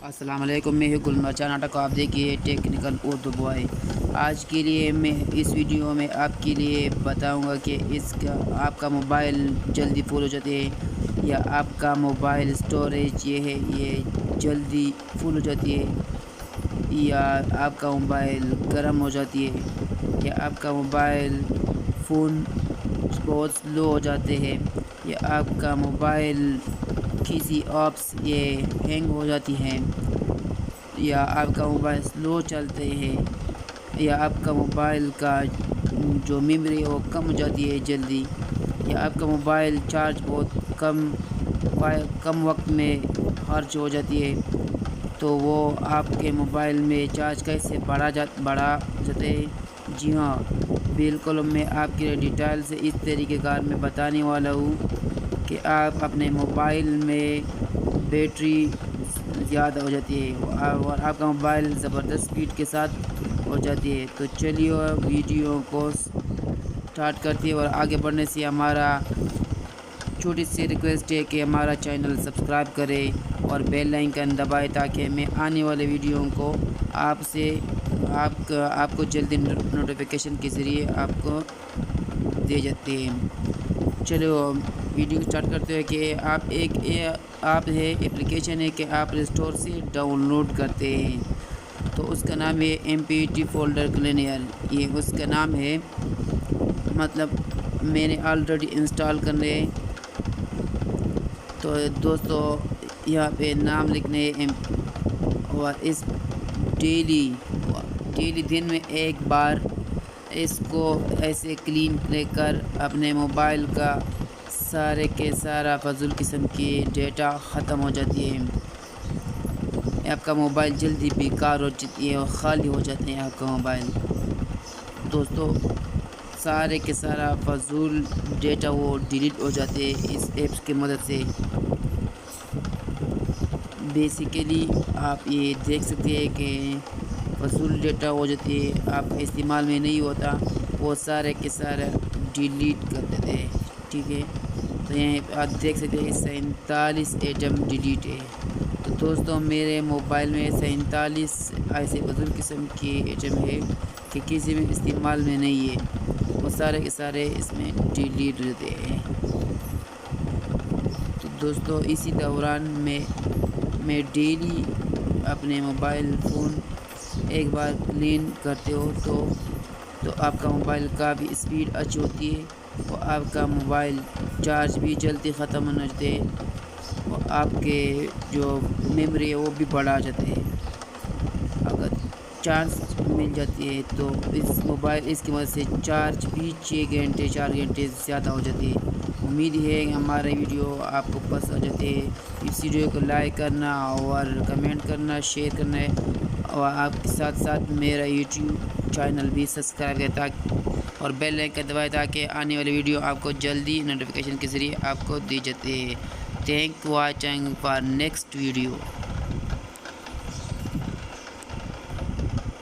अस्सलाम वालेकुम। मैं गुल मचा नाटक को आप देखिए टेक्निकल उर्दू बॉय। आज के लिए मैं इस वीडियो में आपके लिए बताऊंगा कि इसका आपका मोबाइल जल्दी फुल हो जाते है या आपका मोबाइल स्टोरेज ये जल्दी फुल हो जाती है या आपका मोबाइल गर्म हो जाती है या आपका मोबाइल फ़ोन बहुत स्लो हो जाते हैं या आपका मोबाइल किसी ऐप्स ये हैंग हो जाती हैं या आपका मोबाइल स्लो चलते हैं या आपका मोबाइल का जो मेमोरी है वो कम हो जाती है जल्दी या आपका मोबाइल चार्ज बहुत कम वक्त में खर्च हो जाती है, तो वो आपके मोबाइल में चार्ज कैसे बढ़ा जाते हैं। जी हाँ, बिल्कुल मैं आपके लिए डिटेल से इस तरीके कार में बताने वाला हूँ कि आप अपने मोबाइल में बैटरी ज़्यादा हो जाती है और आपका मोबाइल ज़बरदस्त स्पीड के साथ हो जाती है। तो चलिए वीडियो को स्टार्ट करती है और आगे बढ़ने से हमारा छोटी सी रिक्वेस्ट है कि हमारा चैनल सब्सक्राइब करें और बेल आइकन दबाएं ताकि मैं आने वाले वीडियो को आपको जल्दी नोटिफिकेशन के ज़रिए आपको दे जाते हैं। चलो वीडियो स्टार्ट करते हैं कि आप आप है एप्लीकेशन है कि आप प्ले स्टोर से डाउनलोड करते हैं, तो उसका नाम है MPT फोल्डर क्लीनर। ये उसका नाम है, मतलब मैंने ऑलरेडी इंस्टॉल करने। तो दोस्तों यहाँ पे नाम लिखने और इस डेली दिन में एक बार इसको ऐसे क्लीन कर अपने मोबाइल का सारे के सारा फजूल किस्म की डेटा ख़त्म हो जाती है। आपका मोबाइल जल्दी बेकार हो जाती है और ख़ाली हो जाते हैं आपका मोबाइल। दोस्तों सारे के सारा फजूल डेटा वो डिलीट हो जाते हैं इस ऐप्स की मदद से। बेसिकली आप ये देख सकते हैं कि फजूल डेटा हो जाती है, आपका इस्तेमाल में नहीं होता, वो सारे के सारे डिलीट कर देते हैं। ठीक है, तो यहाँ आप देख सकते हैं 47 आइटम डिलीट है। तो दोस्तों मेरे मोबाइल में 47 ऐसे फजूल किस्म के आइटम है कि किसी में इस्तेमाल में नहीं है, वो सारे के सारे इसमें डिलीट रहते हैं। तो दोस्तों इसी दौरान मैं डेली अपने मोबाइल फ़ोन एक बार क्लीन करते हो तो आपका मोबाइल का भी स्पीड अच्छी होती है और आपका मोबाइल चार्ज भी जल्दी ख़त्म होना जाते हैं और आपके जो मेमोरी है वो भी बढ़ा जाते हैं। अगर चार्ज मिल जाती है तो इसकी मदद से चार्ज भी 4 घंटे ज़्यादा हो जाती है। उम्मीद है कि हमारा वीडियो आपको पसंद आ जाते हैं। इस वीडियो को लाइक करना और कमेंट करना, शेयर करना है और आपके साथ साथ मेरा YouTube चैनल भी सब्सक्राइब करें और बेल आइकन दबाएं ताकि आने वाली वीडियो आपको जल्दी नोटिफिकेशन के ज़रिए आपको दी जाती है। Thank watching for next video.